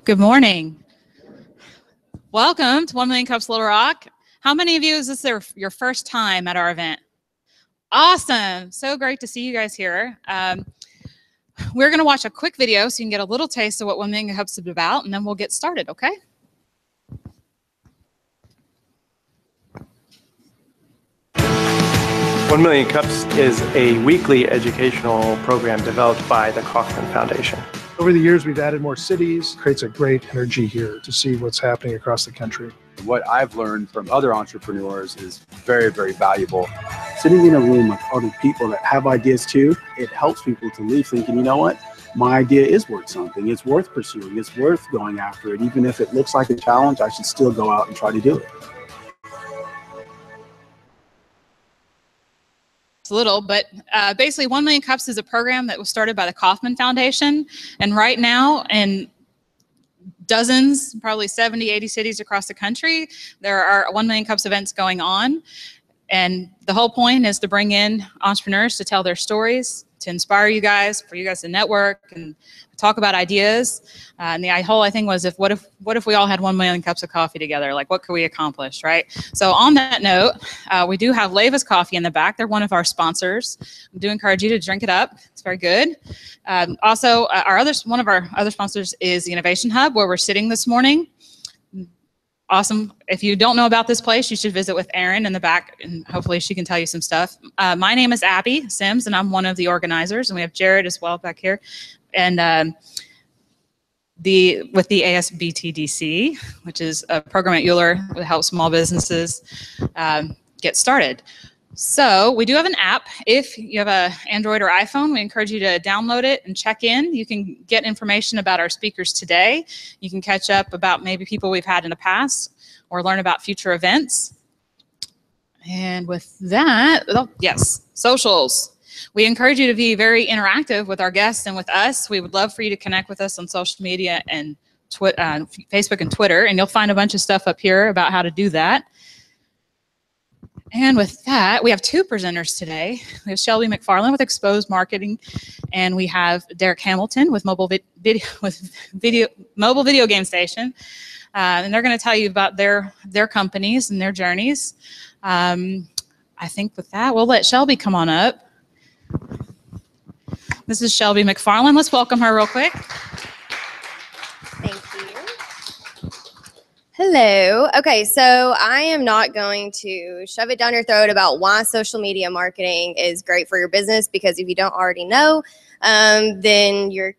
Good morning. Welcome to 1 Million Cups Little Rock. How many of you is this your first time at our event? Awesome. So great to see you guys here. We're going to watch a quick video so you can get a little taste of what 1 Million Cups is about, and then we'll get started, okay? One Million Cups is a weekly educational program developed by the Kauffman Foundation. Over the years, we've added more cities. It creates a great energy here to see what's happening across the country. What I've learned from other entrepreneurs is very, very valuable. Sitting in a room with other people that have ideas too, it helps people to leave thinking, you know what, my idea is worth something. It's worth pursuing. It's worth going after it. Even if it looks like a challenge, I should still go out and try to do it. Little, but basically 1 Million Cups is a program that was started by the Kauffman Foundation, and right now in dozens, probably 70, 80 cities across the country, there are 1 Million Cups events going on, and the whole point is to bring in entrepreneurs to tell their stories, to inspire you guys, for you guys to network and talk about ideas. And the whole thing was, what if we all had 1 million cups of coffee together? Like, what could we accomplish, right? So on that note, we do have Leyva's Coffee in the back. They're one of our sponsors. I do encourage you to drink it up. It's very good. Also, one of our other sponsors is the Innovation Hub, where we're sitting this morning. Awesome. If you don't know about this place, you should visit with Erin in the back, and hopefully she can tell you some stuff. My name is Abby Sims, and I'm one of the organizers, and we have Jared as well back here. And with the ASBTDC, which is a program at Euler that helps small businesses get started. So we do have an app. If you have an Android or iPhone, we encourage you to download it and check in. You can get information about our speakers today. You can catch up about maybe people we've had in the past or learn about future events. And with that, yes, socials. We encourage you to be very interactive with our guests and with us. We would love for you to connect with us on social media and Facebook and Twitter, and you'll find a bunch of stuff up here about how to do that. And with that, we have two presenters today. We have Shelby McFarland with Exposed Marketing, and we have Derek Hamilton with Mobile Video Game Station. And they're going to tell you about their companies and their journeys. I think with that, we'll let Shelby come on up. This is Shelby McFarland. Let's welcome her real quick. Thank you. Hello. Okay, so I am not going to shove it down your throat about why social media marketing is great for your business, because if you don't already know, then you're,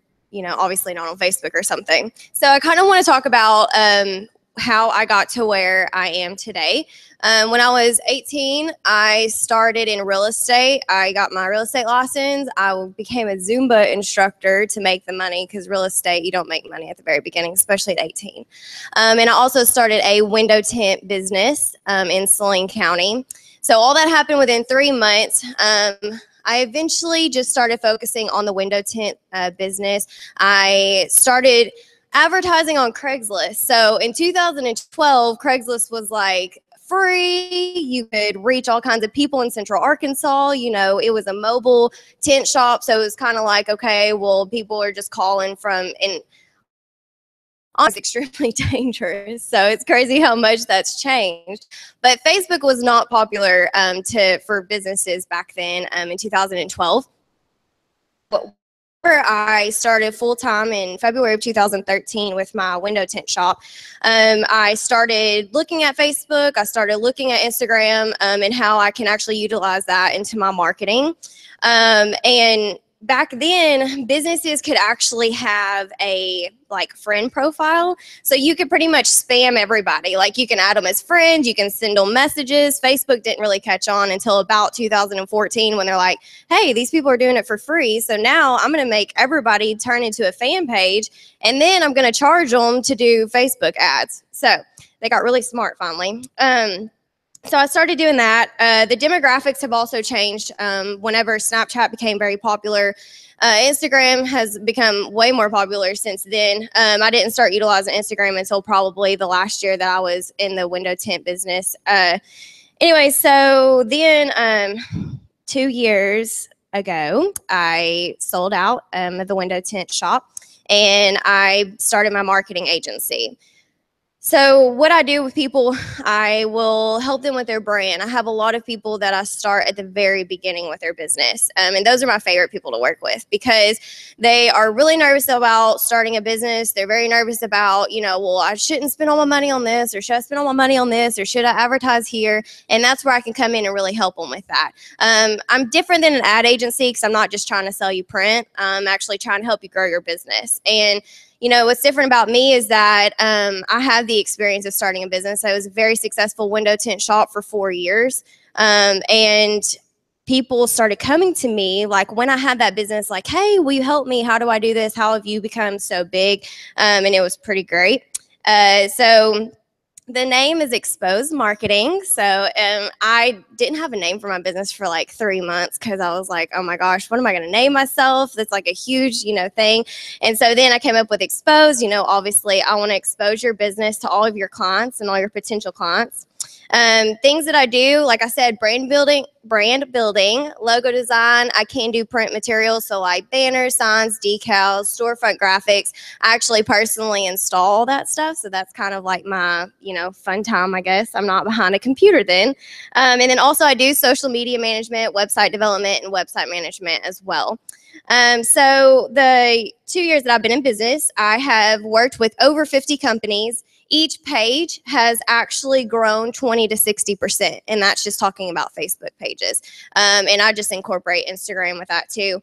obviously not on Facebook or something. So I kind of want to talk about how I got to where I am today. When I was 18, I started in real estate. I got my real estate license. I became a Zumba instructor to make the money, because real estate, you don't make money at the very beginning, especially at 18. And I also started a window tint business in Saline County. So all that happened within 3 months. I eventually just started focusing on the window tint business. I started advertising on Craigslist. So in 2012, Craigslist was like free. You could reach all kinds of people in Central Arkansas. It was a mobile tent shop. So it was kind of like, okay, well, people are just calling from, and it's extremely dangerous. So it's crazy how much that's changed. But Facebook was not popular for businesses back then in 2012. I started full-time in February of 2013 with my window tint shop. I started looking at Facebook, I started looking at Instagram, and how I can actually utilize that into my marketing. And back then, businesses could actually have a friend profile. So you could pretty much spam everybody. Like, you can add them as friends, you can send them messages. Facebook didn't really catch on until about 2014, when they're like, hey, these people are doing it for free. So now I'm going to make everybody turn into a fan page, and then I'm going to charge them to do Facebook ads. So they got really smart finally. So I started doing that. The demographics have also changed whenever Snapchat became very popular. Instagram has become way more popular since then. I didn't start utilizing Instagram until probably the last year that I was in the window tint business. Anyway, so then 2 years ago, I sold out of the window tint shop. and I started my marketing agency. So what I do with people, I will help them with their brand. I have a lot of people that I start at the very beginning with their business. And those are my favorite people to work with because they are really nervous about starting a business. They're very nervous about, well, I shouldn't spend all my money on this, or should I spend all my money on this, or should I advertise here? And that's where I can come in and really help them with that. I'm different than an ad agency because I'm not just trying to sell you print. I'm actually trying to help you grow your business. And what's different about me is that I have the experience of starting a business. I was a very successful window tint shop for 4 years. And people started coming to me like when I had that business, like, hey, will you help me? How do I do this? How have you become so big? And it was pretty great. So the name is Exposed Marketing. So I didn't have a name for my business for like 3 months because I was like, oh my gosh, what am I going to name myself? That's like a huge, thing. And so then I came up with Exposed. Obviously I want to expose your business to all of your clients and all your potential clients. Things that I do, like I said, brand building, logo design. I can do print materials, so like banners, signs, decals, storefront graphics. I actually personally install all that stuff, so that's kind of like my, fun time, I guess. I'm not behind a computer then. And then also I do social media management, website development, and website management as well. So the 2 years that I've been in business, I have worked with over 50 companies. Each page has actually grown 20 to 60%, and that's just talking about Facebook pages. And I just incorporate Instagram with that too.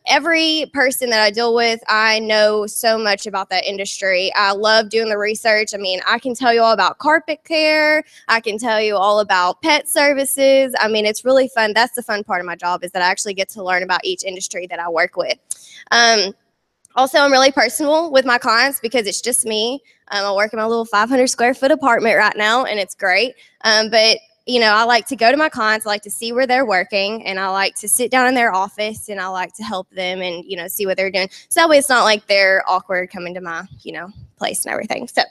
Every person that I deal with, I know so much about that industry. I love doing the research. I mean, I can tell you all about carpet care. I can tell you all about pet services. I mean, it's really fun. That's the fun part of my job, is that I actually get to learn about each industry that I work with. Also, I'm really personal with my clients because it's just me. I work in my little 500 square foot apartment right now, and it's great. But I like to go to my clients, I like to see where they're working, and I like to sit down in their office, and I like to help them and, see what they're doing. So that way it's not like they're awkward coming to my, place and everything. So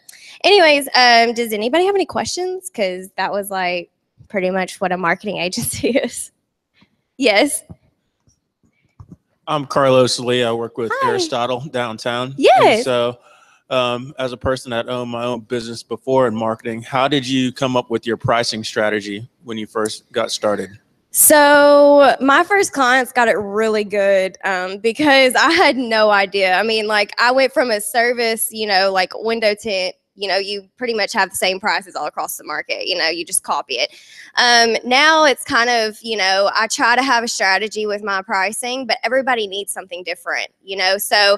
anyways, does anybody have any questions? Because that was like pretty much what a marketing agency is. Yes. I'm Carlos Lee. I work with Hi. Aristotle downtown. Yes. And so as a person that owned my own business before in marketing, how did you come up with your pricing strategy when you first got started? So my first clients got it really good because I had no idea. I mean, like I went from a service, like window tint, you pretty much have the same prices all across the market. You just copy it. Now it's kind of, I try to have a strategy with my pricing, but everybody needs something different, so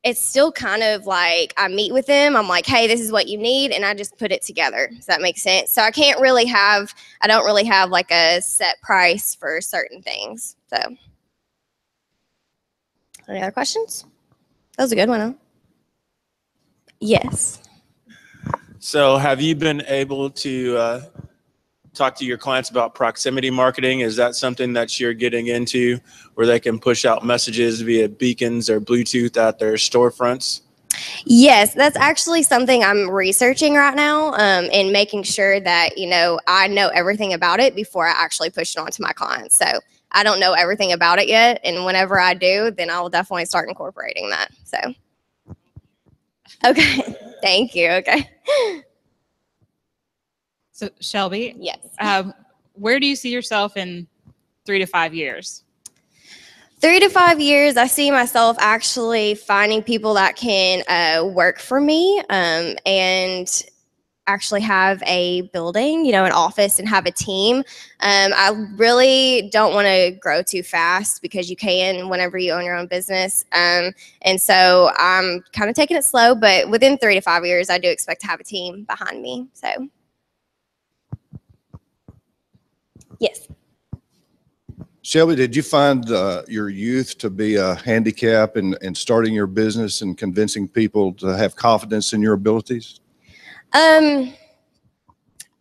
it's still kind of like I meet with them. I'm like, hey, this is what you need. And I just put it together. Does that make sense? So I don't really have like a set price for certain things. So any other questions? That was a good one, huh? Yes. So have you been able to talk to your clients about proximity marketing? Is that something that you're getting into where they can push out messages via beacons or Bluetooth at their storefronts? Yes, that's actually something I'm researching right now and making sure that, I know everything about it before I actually push it on to my clients. So I don't know everything about it yet. And whenever I do, then I will definitely start incorporating that. So. Okay. Thank you. Okay. So Shelby, Yes. where do you see yourself in 3 to 5 years? 3 to 5 years, I see myself actually finding people that can work for me and actually have a building, an office, and have a team. I really don't want to grow too fast because you can whenever you own your own business. And so I'm kind of taking it slow, but within 3 to 5 years, I do expect to have a team behind me. So, yes. Shelby, did you find your youth to be a handicap in starting your business and convincing people to have confidence in your abilities?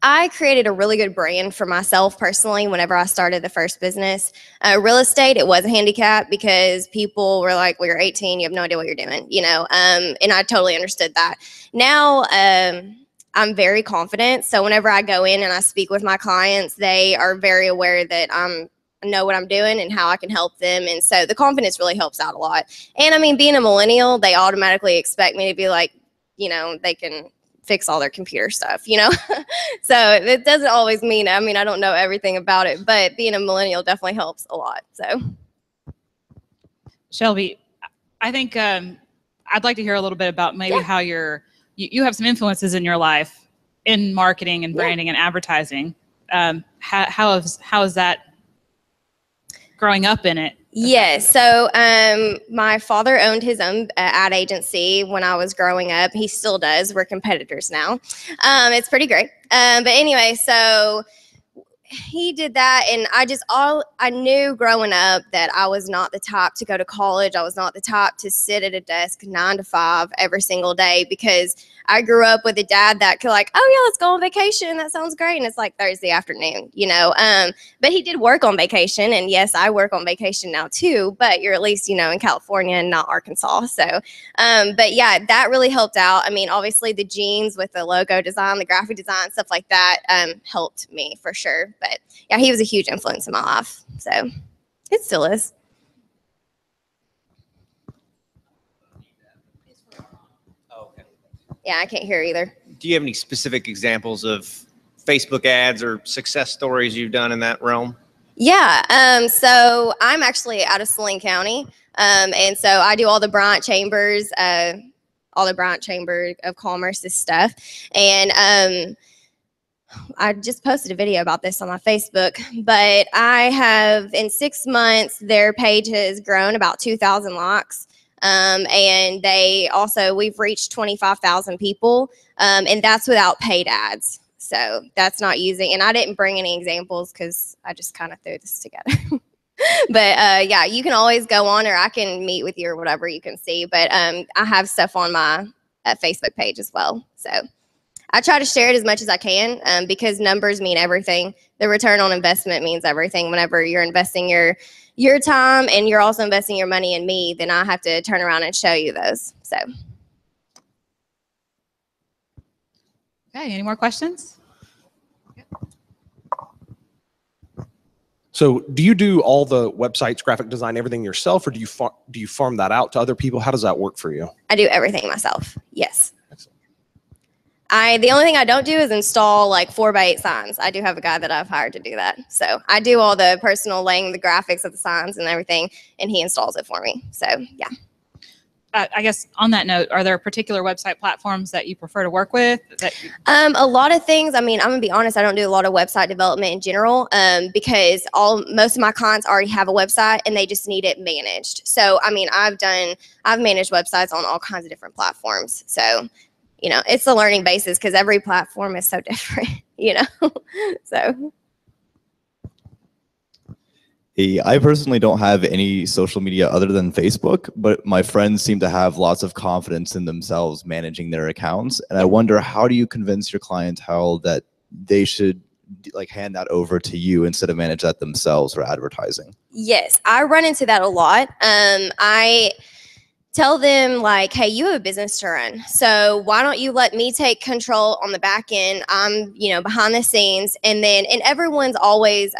I created a really good brand for myself personally whenever I started the first business. Real estate, it was a handicap because people were like, well, you're 18, you have no idea what you're doing, and I totally understood that. Now, I'm very confident. So whenever I go in and I speak with my clients, they are very aware that I'm know what I'm doing and how I can help them. And so the confidence really helps out a lot. And I mean, being a millennial, they automatically expect me to be like, you know, they can fix all their computer stuff, you know? So it doesn't always mean, I mean, I don't know everything about it, but being a millennial definitely helps a lot. So. Shelby, I think I'd like to hear a little bit about maybe how you have some influences in your life in marketing and branding and advertising. How is that growing up in it? Yes. So my father owned his own ad agency when I was growing up. He still does. We're competitors now. It's pretty great. But anyway, so he did that, and I knew growing up that I was not the type to go to college. I was not the type to sit at a desk 9 to 5 every single day, because I grew up with a dad that could like, oh yeah, let's go on vacation. That sounds great. And it's like Thursday afternoon, you know. But he did work on vacation, and yes, I work on vacation now too, but you're at least, you know, in California and not Arkansas. So, but yeah, that really helped out. I mean, obviously the jeans with the logo design, the graphic design, stuff like that helped me for sure. But yeah, he was a huge influence in my life. So it still is. Yeah, I can't hear either. Do you have any specific examples of Facebook ads or success stories you've done in that realm? Yeah, so I'm actually out of Saline County, and so I do all the Bryant Chambers, all the Bryant Chamber of Commerce's stuff, and I just posted a video about this on my Facebook, but I have, in 6 months, their page has grown about 2,000 likes. And they also, we've reached 25,000 people, and that's without paid ads. So that's not using, and I didn't bring any examples because I just kind of threw this together. But yeah, you can always go on, or I can meet with you or whatever you can see. But I have stuff on my Facebook page as well. So I try to share it as much as I can, because numbers mean everything. The return on investment means everything. Whenever you're investing your time and you're also investing your money in me, then I have to turn around and show you those. So. Okay, any more questions? So do you do all the websites, graphic design, everything yourself, or do you farm that out to other people? How does that work for you? I do everything myself. Yes. The only thing I don't do is install like 4x8 signs. I do have a guy that I've hired to do that. So I do all the personal laying the graphics of the signs and everything, and he installs it for me. So yeah. I guess on that note, are there particular website platforms that you prefer to work with? A lot of things. I mean, I'm gonna be honest, I don't do a lot of website development in general, because most of my clients already have a website and they just need it managed. So I mean, I've managed websites on all kinds of different platforms. So, you know, it's a learning basis because every platform is so different, you know. So. I personally don't have any social media other than Facebook, but my friends seem to have lots of confidence in themselves managing their accounts. And I wonder, how do you convince your clientele that they should like hand that over to you instead of manage that themselves for advertising? Yes, I run into that a lot. I tell them like, hey, you have a business to run. So why don't you let me take control on the back end? I'm, you know, behind the scenes. And everyone's always,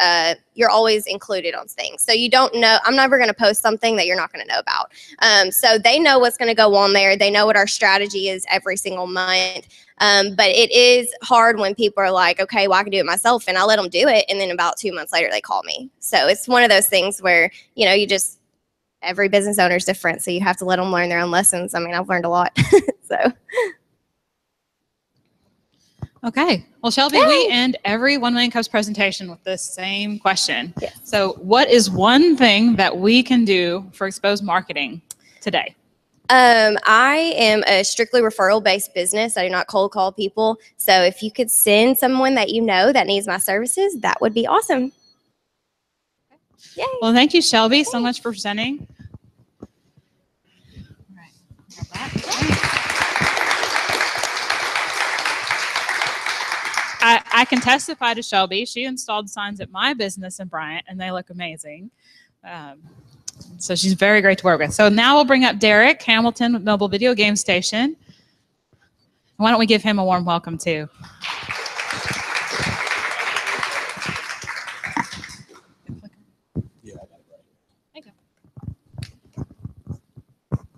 you're always included on things. So you don't know, I'm never going to post something that you're not going to know about. So they know what's going to go on there. They know what our strategy is every single month. But it is hard when people are like, okay, well, I can do it myself. And I let them do it. And then about 2 months later, they call me. So it's one of those things where, you know, every business owner is different, so you have to let them learn their own lessons. I mean, I've learned a lot. So. Okay. Well, Shelby, we end every 1 Million Cups presentation with the same question. Yes. So what is one thing that we can do for Exposed Marketing today? I am a strictly referral-based business. I do not cold call people. So if you could send someone that you know that needs my services, that would be awesome. Yay. Well, thank you, Shelby, so much for presenting. All right. I can testify to Shelby. She installed signs at my business in Bryant, and they look amazing. So she's very great to work with. So now we'll bring up Derek Hamilton with Mobile Video Game Station. Why don't we give him a warm welcome, too?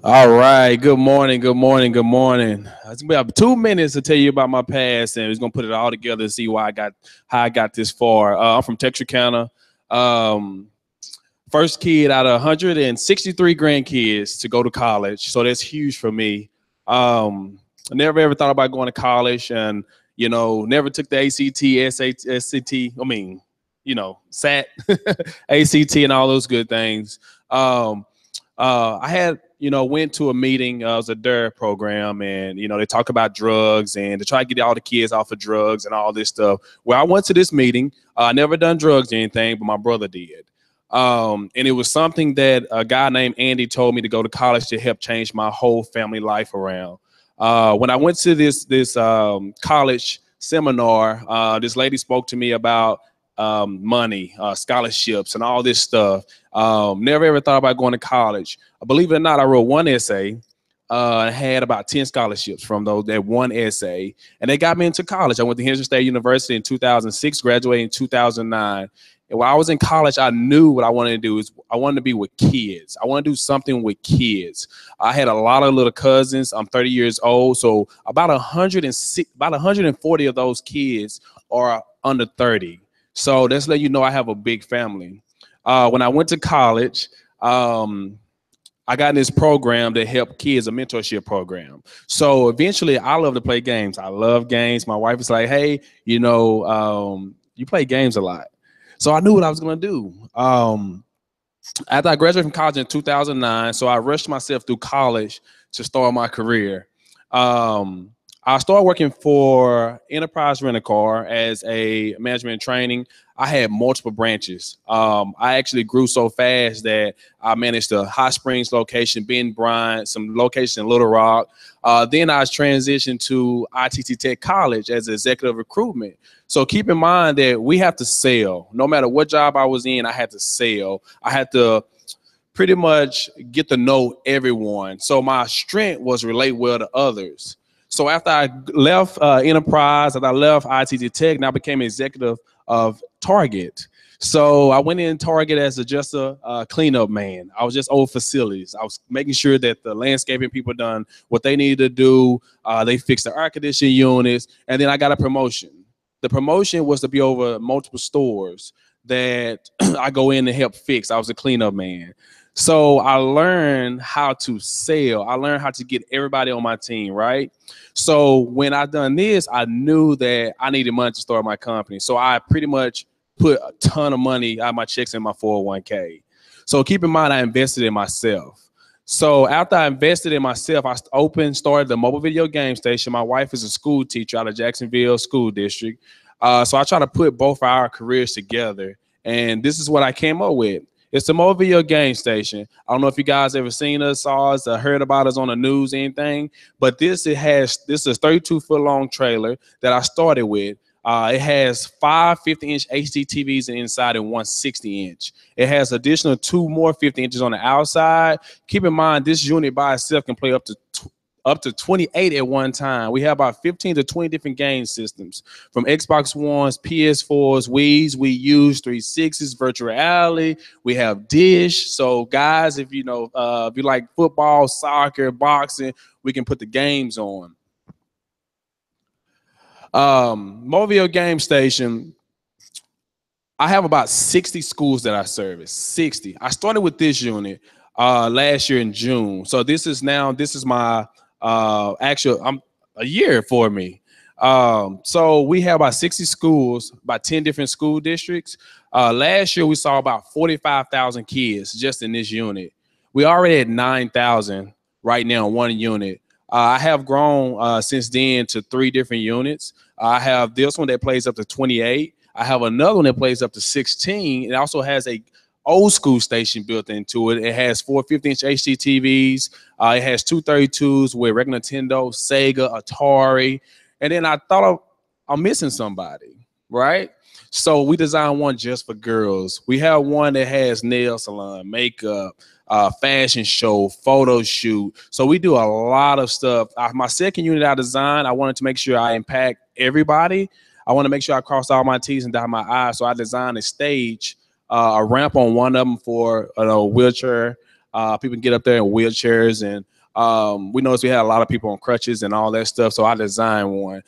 All right. Good morning. Good morning. Good morning. It's gonna be about 2 minutes to tell you about my past, and we're gonna put it all together and see how I got this far. I'm from Texarkana. First kid out of 163 grandkids to go to college, so that's huge for me. I never ever thought about going to college, and never took the ACT, SAT. SAT, ACT, and all those good things. I had, went to a meeting. It was a DARE program, and they talk about drugs and to try to get all the kids off of drugs and all this stuff. Well, I went to this meeting. I never done drugs or anything, but my brother did. And it was something that a guy named Andy told me to go to college to help change my whole family life around. When I went to this college seminar, this lady spoke to me about money, scholarships, and all this stuff. Never ever thought about going to college. Believe it or not, I wrote one essay. I had about 10 scholarships from that one essay, and they got me into college. I went to Henry State University in 2006, graduated in 2009. And while I was in college, I knew what I wanted to do is I wanted to be with kids. I want to do something with kids. I had a lot of little cousins. I'm 30 years old, so about 140 of those kids are under 30. So that's letting you know I have a big family. When I went to college, I got in this program that helped kids, a mentorship program. So eventually, I love to play games. I love games. My wife was like, hey, you play games a lot. So I knew what I was going to do. After I graduated from college in 2009, so I rushed myself through college to start my career. I started working for Enterprise Rent-A-Car as a management and training. I had multiple branches. I actually grew so fast that I managed the Hot Springs location, Bend Bryant, some locations in Little Rock. Then I was transitioned to ITT Tech College as executive recruitment. So keep in mind that we have to sell. No matter what job I was in, I had to sell. I had to pretty much get to know everyone. So my strength was relate well to others. So after I left Enterprise, after I left ITT Tech, and I became executive of Target. So I went in Target as just a cleanup man. I was just over facilities. I was making sure that the landscaping people done what they needed to do. They fixed the air conditioning units, and then I got a promotion. The promotion was to be over multiple stores that I go in and help fix. I was a cleanup man. So I learned how to sell. I learned how to get everybody on my team, right? So when I done this, I knew that I needed money to start my company. So I pretty much put a ton of money out of my checks in my 401k. So keep in mind, I invested in myself. So after I invested in myself, I started the mobile video game station. My wife is a school teacher out of Jacksonville School District. So I try to put both our careers together. And this is what I came up with. It's the mobile video game station. I don't know if you guys ever seen us, saw us, or heard about us on the news, anything. But this is a 32-foot long trailer that I started with. It has 5 50-inch HD TVs inside and one 60-inch. It has additional 2 more 50 inches on the outside. Keep in mind, this unit by itself can play up to 28 at one time. We have about 15 to 20 different game systems, from Xbox Ones, PS4s, Wii's, Wii U's, 360s, virtual reality. We have Dish. So guys, if you like football, soccer, boxing, we can put the games on. Mobile video game station, I have about 60 schools that I service. 60. I started with this unit last year in June. So this is my I'm a year for me. So we have about 60 schools, about 10 different school districts. Last year we saw about 45,000 kids just in this unit. We already had 9,000 right now in one unit. I have grown since then to 3 different units. I have this one that plays up to 28. I have another one that plays up to 16. It also has a old school station built into it. It has 4 50-inch HD TVs. It has 2 32s with regular Nintendo, Sega, Atari. And then I thought I'm missing somebody, right? So we designed one just for girls. We have one that has nail salon, makeup, fashion show, photo shoot. So we do a lot of stuff. My second unit I designed, I wanted to make sure I impact everybody. I want to make sure I cross all my T's and dot my I's. So I designed a stage, a ramp on one of them for a wheelchair. People can get up there in wheelchairs, and We noticed we had a lot of people on crutches and all that stuff, so I designed one.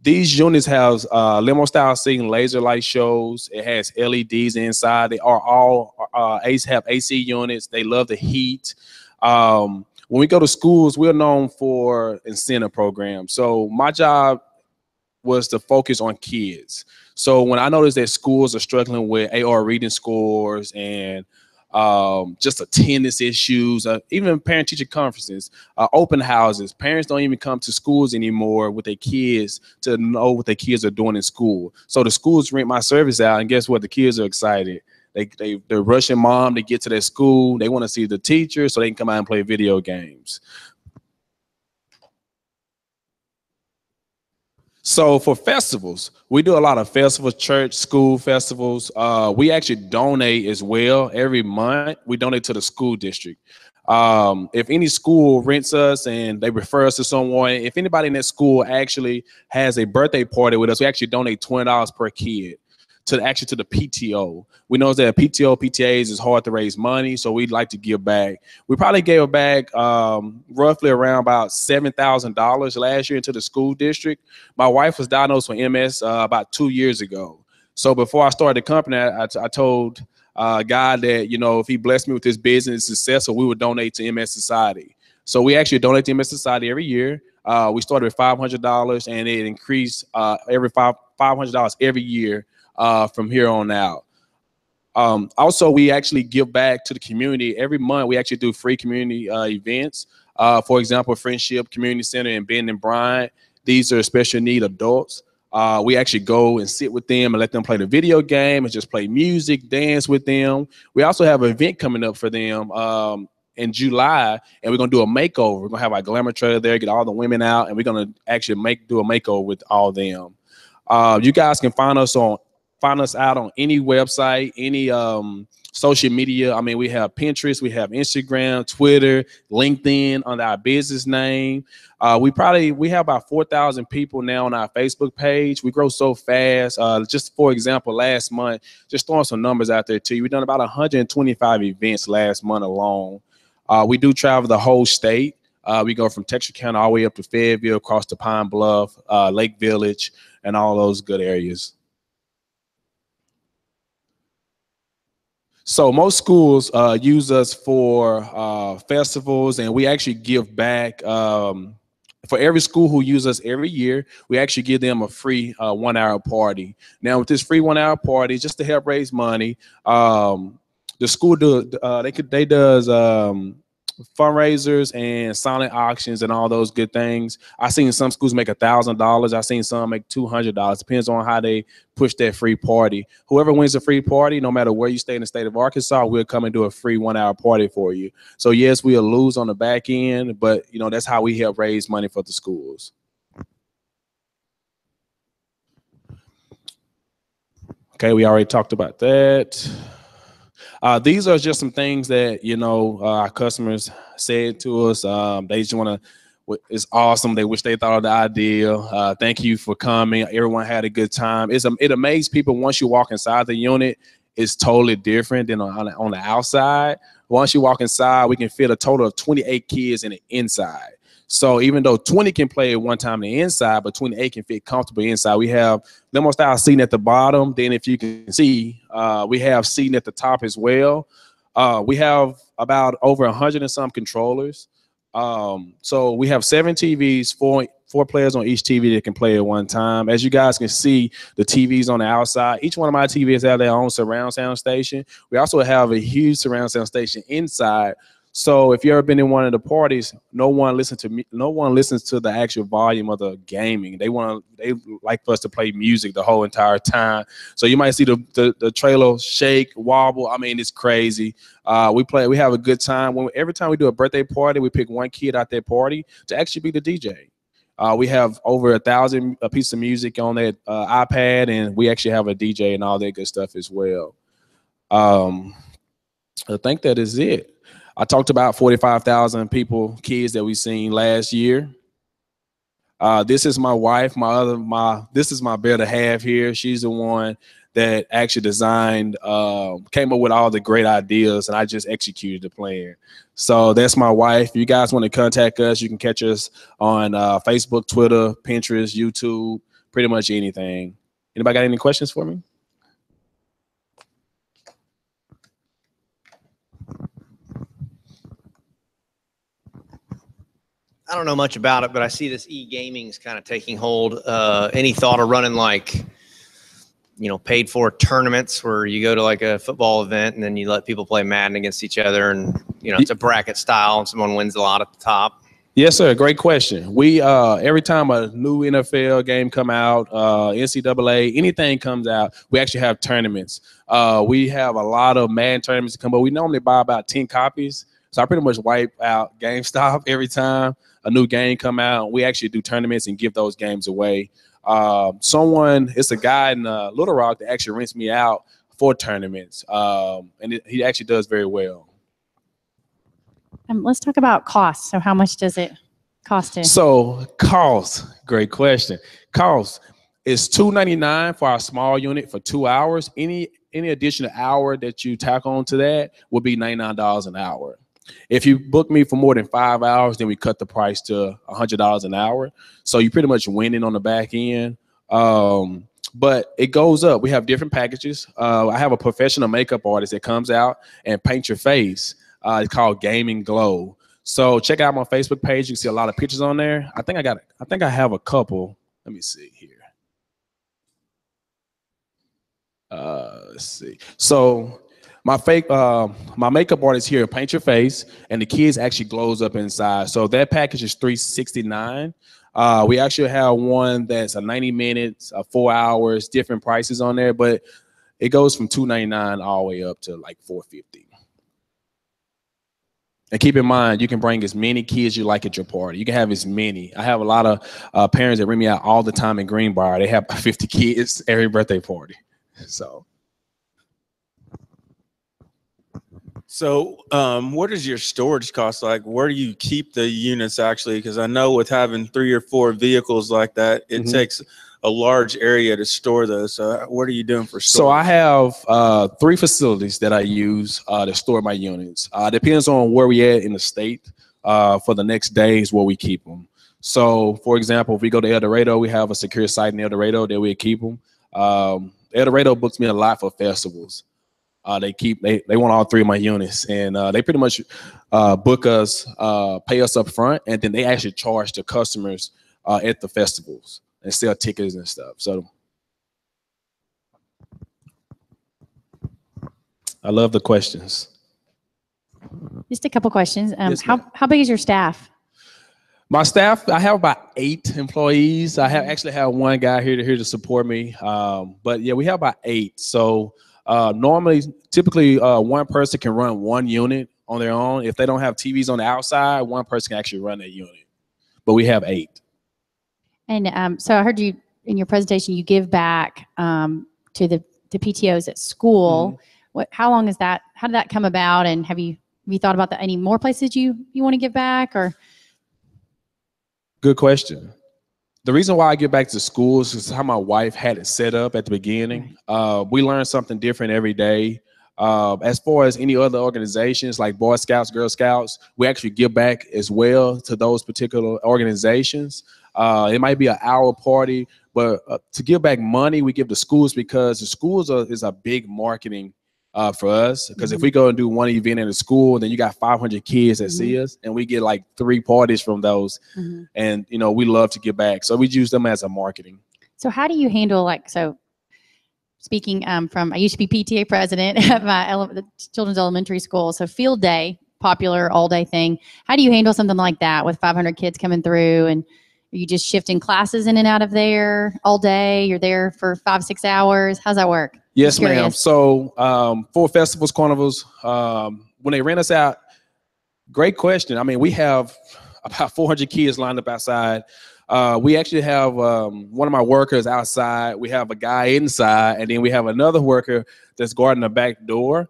These units have limo style seating, laser light shows. It has LEDs inside. They are all have AC units. They love the heat. When we go to schools, we're known for incentive programs. So my job was to focus on kids. So when I noticed that schools are struggling with AR reading scores and just attendance issues, even parent-teacher conferences, open houses. Parents don't even come to schools anymore with their kids to know what their kids are doing in school. So the schools rent my service out, and guess what? The kids are excited. They're rushing mom to get to their school. They want to see the teacher so they can come out and play video games. So for festivals, we do a lot of festivals, church, school festivals. We actually donate as well. Every month, we donate to the school district. If any school rents us and they refer us to someone, if anybody in that school actually has a birthday party with us, we actually donate $20 per kid to the PTO. We know that PTO, PTAs is hard to raise money, so we'd like to give back. We probably gave back roughly around about $7,000 last year into the school district. My wife was diagnosed with MS about 2 years ago. So before I started the company, I told God that, you know, if he blessed me with this business success, so we would donate to MS Society. So we actually donate to MS Society every year. We started with $500 and it increased every $500 every year from here on out. Also, we actually give back to the community. Every month, we actually do free community events. For example, Friendship Community Center in Bend and Bryant. These are special need adults. We actually go and sit with them and let them play the video game and just play music, dance with them. We also have an event coming up for them in July, and we're gonna do a makeover. We're gonna have our glamour trailer there, get all the women out, and we're gonna actually do a makeover with all them. You guys can find us out on any website, any social media. I mean, we have Pinterest, we have Instagram, Twitter, LinkedIn under our business name. We have about 4,000 people now on our Facebook page. We grow so fast. Just for example, last month, just throwing some numbers out there to you, we've done about 125 events last month alone. We do travel the whole state. We go from Texarkana County all the way up to Fayetteville, across to Pine Bluff, Lake Village, and all those good areas. So most schools use us for festivals, and we actually give back. For every school who uses us every year, we actually give them a free 1 hour party. Now with this free 1 hour party, just to help raise money, the school does fundraisers and silent auctions and all those good things. I've seen some schools make $1,000. I've seen some make $200. Depends on how they push that free party. Whoever wins the free party, no matter where you stay in the state of Arkansas, we'll come and do a free 1 hour party for you. So yes, we'll lose on the back end, but you know, that's how we help raise money for the schools. Okay, we already talked about that. These are just some things that, you know, our customers said to us. They just want to, it's awesome. They wish they thought of the idea. Thank you for coming. Everyone had a good time. It amazes people once you walk inside the unit, it's totally different than on the outside. Once you walk inside, we can fit a total of 28 kids in the inside. So even though 20 can play at one time on the inside, but 28 can fit comfortably inside. We have limo style seating at the bottom. Then if you can see, we have seating at the top as well. We have about over 100 and some controllers. So we have 7 TVs, four players on each TV that can play at one time. As you guys can see, the TVs on the outside, each one of my TVs have their own surround sound station. We also have a huge surround sound station inside. So if you ever been in one of the parties, no one listens to the actual volume of the gaming. They like for us to play music the whole entire time. So you might see the trailer shake, wobble. I mean, it's crazy. We have a good time. Every time we do a birthday party, we pick one kid out that party to actually be the DJ. We have over 1,000 pieces of music on that iPad, and we actually have a DJ and all that good stuff as well. I think that is it. I talked about 45,000 kids that we've seen last year. This is my wife. This is my better half here. She's the one that actually designed, came up with all the great ideas, and I just executed the plan. So that's my wife. If you guys want to contact us, you can catch us on Facebook, Twitter, Pinterest, YouTube, pretty much anything. Anybody got any questions for me? I don't know much about it, but I see this e-gaming is kind of taking hold. Any thought of running like, paid for tournaments where you go to like a football event and then you let people play Madden against each other, and it's a bracket style and someone wins a lot at the top? Yes, sir. Great question. We every time a new NFL game come out, NCAA, anything comes out, we actually have tournaments. We have a lot of Madden tournaments to come, but we normally buy about 10 copies. So I pretty much wipe out GameStop every time a new game come out. We actually do tournaments and give those games away. It's a guy in Little Rock that actually rents me out for tournaments, and he actually does very well. Let's talk about cost. So how much does it cost to? So cost, great question. Cost is $2.99 for our small unit for 2 hours. Any additional hour that you tack on to that will be $99 an hour. If you book me for more than 5 hours, then we cut the price to $100 an hour. So you're pretty much winning on the back end. But it goes up. We have different packages. I have a professional makeup artist that comes out and paints your face. It's called Gaming Glow. So check out my Facebook page. You can see a lot of pictures on there. I think I have a couple. Let me see here. Let's see. So my makeup artist here paint your face, and the kids actually glows up inside. So that package is $369. We actually have one that's a 90 minutes, 4 hours, different prices on there, but it goes from $299 all the way up to like $450. And keep in mind, you can bring as many kids you like at your party. You can have as many. I have a lot of parents that bring me out all the time in Greenbrier. They have 50 kids every birthday party. So what is your storage cost like? Where do you keep the units actually? Because I know with having 3 or 4 vehicles like that, it takes a large area to store those. So what are you doing for storage? So I have 3 facilities that I use to store my units. Depends on where we at in the state for the next days where we keep them. So for example, if we go to El Dorado, we have a secure site in El Dorado that we keep them. El Dorado books me a lot for festivals. They want all 3 of my units, and they pretty much book us, pay us up front, and then they actually charge the customers at the festivals and sell tickets and stuff. So I love the questions. Just a couple questions. Yes, how big is your staff? My staff, I have about 8 employees. I actually have one guy here to support me. But yeah, we have about 8. So typically one person can run 1 unit on their own. If they don't have TVs on the outside, one person can actually run that unit. But we have 8. And so I heard you in your presentation, you give back to the PTOs at school. How long is that? How did that come about? And have you thought about that? Any more places you want to give back? Or good question. The reason why I give back to schools is how my wife had it set up at the beginning. We learn something different every day. As far as any other organizations like Boy Scouts, Girl Scouts, we actually give back as well to those particular organizations. It might be an hour party, but to give back money, we give to schools because the schools is a big marketing for us. Because if we go and do one event in a school, then you got 500 kids that see us, and we get like 3 parties from those. And we love to give back, so we use them as a marketing. So how do you handle speaking from, I used to be PTA president at the children's elementary school. So field day, popular all day thing. How do you handle something like that with 500 kids coming through, and are you just shifting classes in and out of there all day? You're there for 5-6 hours. How's that work? Yes, ma'am. So for festivals, carnivals, when they rent us out, great question. I mean, we have about 400 kids lined up outside. We actually have one of my workers outside. We have a guy inside, and then we have another worker that's guarding the back door.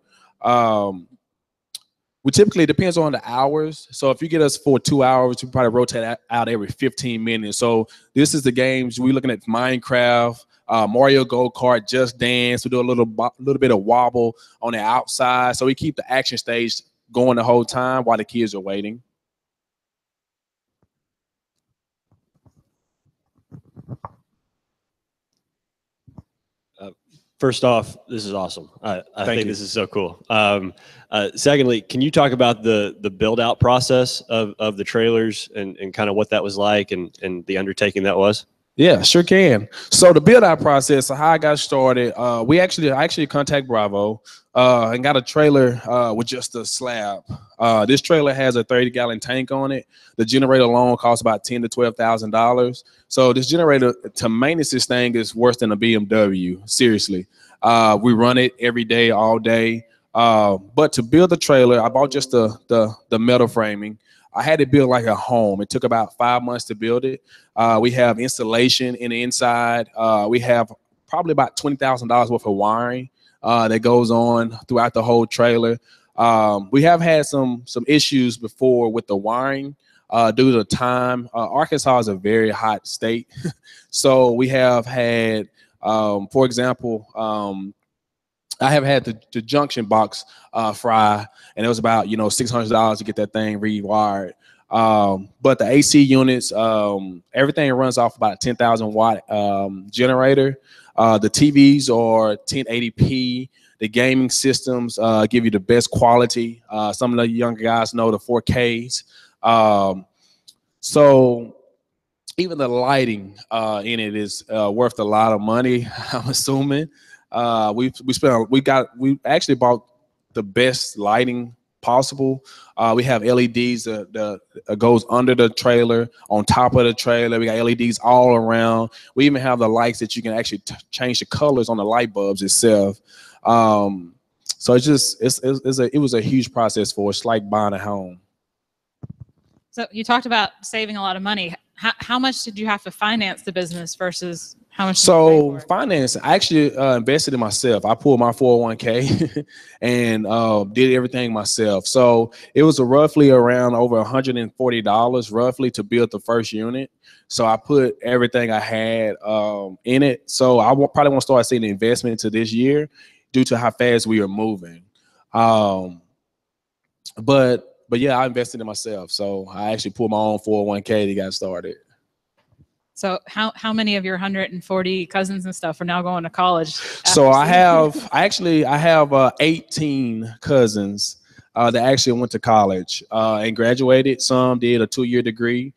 We typically, depends on the hours. So if you get us for 2 hours, we probably rotate out every 15 minutes. So this is the games we're looking at: Minecraft, Mario Go-Kart, Just Dance. We do a little bit of wobble on the outside. So we keep the action stage going the whole time while the kids are waiting. First off, this is awesome. I think you. this is so cool. Secondly, can you talk about the build out process of the trailers and kind of what that was like and the undertaking that was? Yeah, sure can. So the build out process, so how I got started, I actually contact Bravo and got a trailer with just a slab. This trailer has a 30-gallon tank on it. The generator alone costs about $10,000 to $12,000. So this generator, to maintenance this thing, is worse than a BMW. Seriously, we run it every day, all day. But to build the trailer, I bought just the metal framing. I had it built like a home. It took about 5 months to build it. We have insulation in the inside. We have probably about $20,000 worth of wiring that goes on throughout the whole trailer. We have had some issues before with the wiring due to time. Arkansas is a very hot state. So we have had, for example, I have had the junction box fry, and it was about $600 to get that thing rewired. But the AC units, everything runs off about a 10,000 watt generator. The TVs are 1080p. The gaming systems give you the best quality. Some of the younger guys know the 4Ks. So even the lighting in it is worth a lot of money, I'm assuming. We actually bought the best lighting possible. We have LEDs that goes under the trailer, on top of the trailer. We got LEDs all around. We even have the lights that you can actually change the colors on the light bulbs itself. So it was a huge process for us, like buying a home. So you talked about saving a lot of money. How much did you have to finance the business versus how much? So finance, I actually invested in myself. I pulled my 401k and did everything myself. So it was roughly around over $140 roughly to build the first unit. So I put everything I had in it. So I probably won't start seeing the investment into this year due to how fast we are moving. But yeah, I invested in myself. So I actually pulled my own 401k to get started. So how many of your 140 cousins and stuff are now going to college? So I have 18 cousins that actually went to college and graduated. Some did a 2-year degree.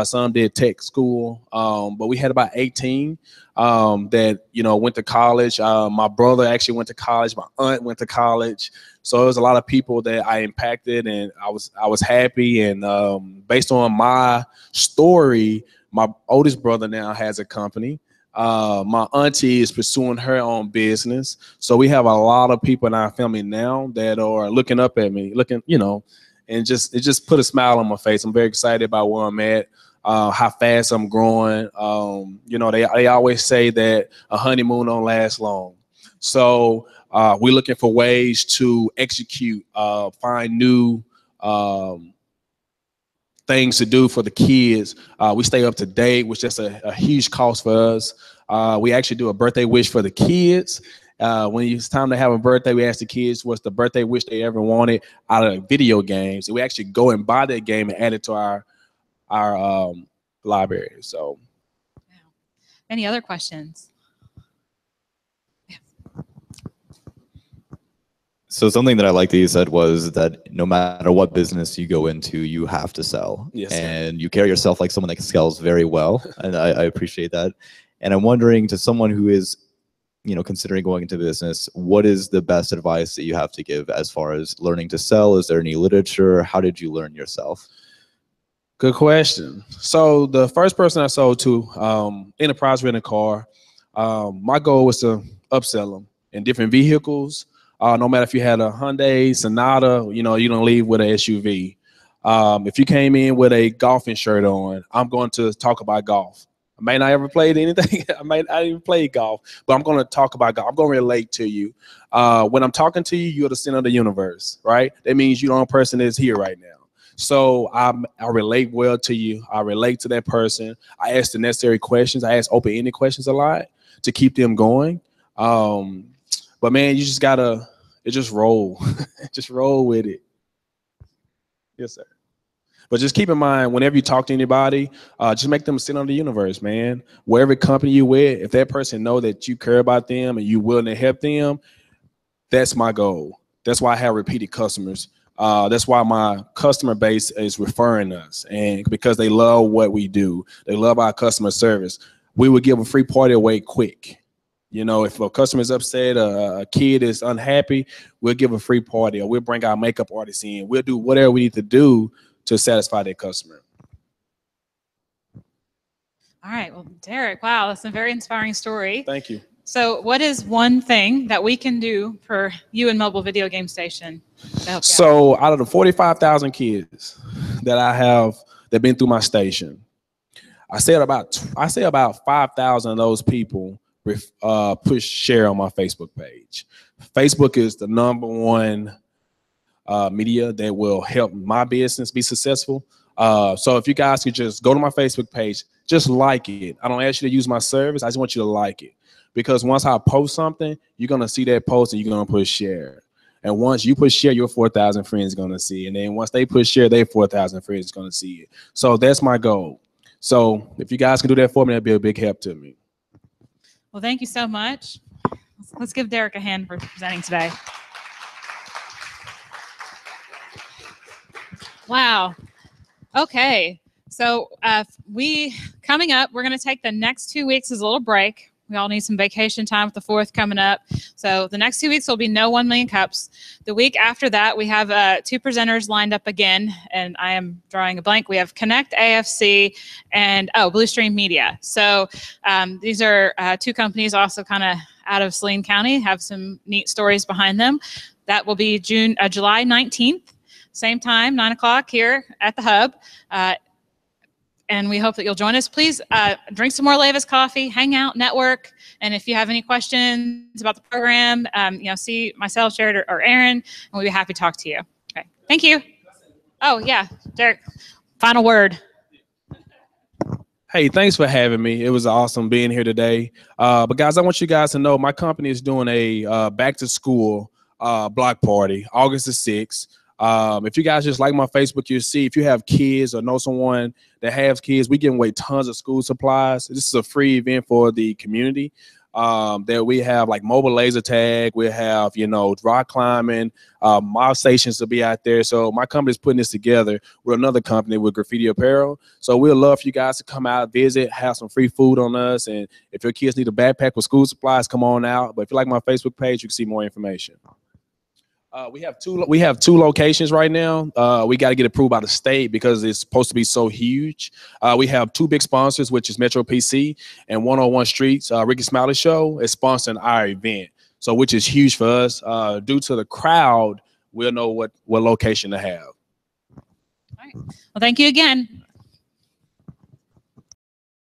Some did tech school. But we had about 18 that went to college. My brother actually went to college. My aunt went to college. So there was a lot of people that I impacted, and I was happy. And based on my story, my oldest brother now has a company. My auntie is pursuing her own business. So we have a lot of people in our family now that are looking up at me, and it just put a smile on my face. I'm very excited about where I'm at, how fast I'm growing. They always say that a honeymoon don't last long. So we're looking for ways to execute, find new things to do for the kids. We stay up to date, which is a huge cost for us. We actually do a birthday wish for the kids. When it's time to have a birthday, we ask the kids what's the birthday wish they ever wanted out of video games. We actually go and buy that game and add it to our library. So, any other questions? So something that I like that you said was that no matter what business you go into, you have to sell. Yes, and you carry yourself like someone that sells very well. And I appreciate that. And I'm wondering, to someone who is, considering going into business, what is the best advice that you have to give as far as learning to sell? Is there any literature? How did you learn yourself? Good question. So the first person I sold to, Enterprise Rent a Car, my goal was to upsell them in different vehicles. No matter if you had a Hyundai Sonata, you don't leave with an SUV. If you came in with a golfing shirt on, I'm going to talk about golf. I may not ever played anything. I didn't even play golf, but I'm going to talk about golf. I'm going to relate to you. When I'm talking to you, you're the center of the universe, right? That means you're the only person that's here right now. So I relate well to you. I relate to that person. I ask the necessary questions. I ask open-ended questions a lot to keep them going. But man, you just gotta just roll. Just roll with it. Yes, sir. But just keep in mind, whenever you talk to anybody, just make them sit on the universe, man. Wherever company you with, if that person know that you care about them and you willing to help them, that's my goal. That's why I have repeated customers. That's why my customer base is referring us, and because they love what we do, they love our customer service. We would give a free party away quick. You know, if a customer is upset, a kid is unhappy, we'll give a free party, or we'll bring our makeup artists in. We'll do whatever we need to do to satisfy that customer. All right. Well, Derek, wow, that's a very inspiring story. Thank you. So what is one thing that we can do for you and Mobile Video Game Station to help you out? So out of the 45,000 kids that I have that been through my station, I say about 5,000 of those people push share on my Facebook page. Facebook is the #1 media that will help my business be successful. So if you guys could just go to my Facebook page, just like it. I don't ask you to use my service. I just want you to like it. Because once I post something, you're going to see that post and you're going to push share. And once you push share, your 4,000 friends are going to see it. And then once they push share, their 4,000 friends are going to see it. So that's my goal. So if you guys can do that for me, that'd be a big help to me. Well, thank you so much. Let's give Derek a hand for presenting today. Wow. Okay. So coming up, we're going to take the next 2 weeks as a little break. We all need some vacation time with the 4th coming up. So the next 2 weeks will be no 1 million cups. The week after that, we have 2 presenters lined up again, and I am drawing a blank. We have Connect AFC and Blue Stream Media. So these are 2 companies also kind of out of Saline County, have some neat stories behind them. That will be July 19th, same time, 9 o'clock here at the Hub. And we hope that you'll join us. Please drink some more Levis coffee, hang out, network. And if you have any questions about the program, see myself, Jared, or Aaron, and we'll be happy to talk to you. Okay, thank you. Oh, yeah, Derek, final word. Hey, thanks for having me. It was awesome being here today. But guys, I want you guys to know my company is doing a back to school block party, August the 6th. If you guys just like my Facebook, you'll see if you have kids or know someone that has kids, we give away tons of school supplies. This is a free event for the community. That we have like mobile laser tag, we have, rock climbing, mob stations to be out there. So my company is putting this together with another company with Graffiti Apparel. So we'd love for you guys to come out, visit, have some free food on us. And if your kids need a backpack with school supplies, come on out. But if you like my Facebook page, you can see more information. We have two locations right now. We got to get approved by the state because it's supposed to be so huge. We have 2 big sponsors, which is Metro PC and 101 Streets. Ricky Smiley Show is sponsoring our event, so which is huge for us. Due to the crowd, we'll know what location to have. All right. Well, thank you again.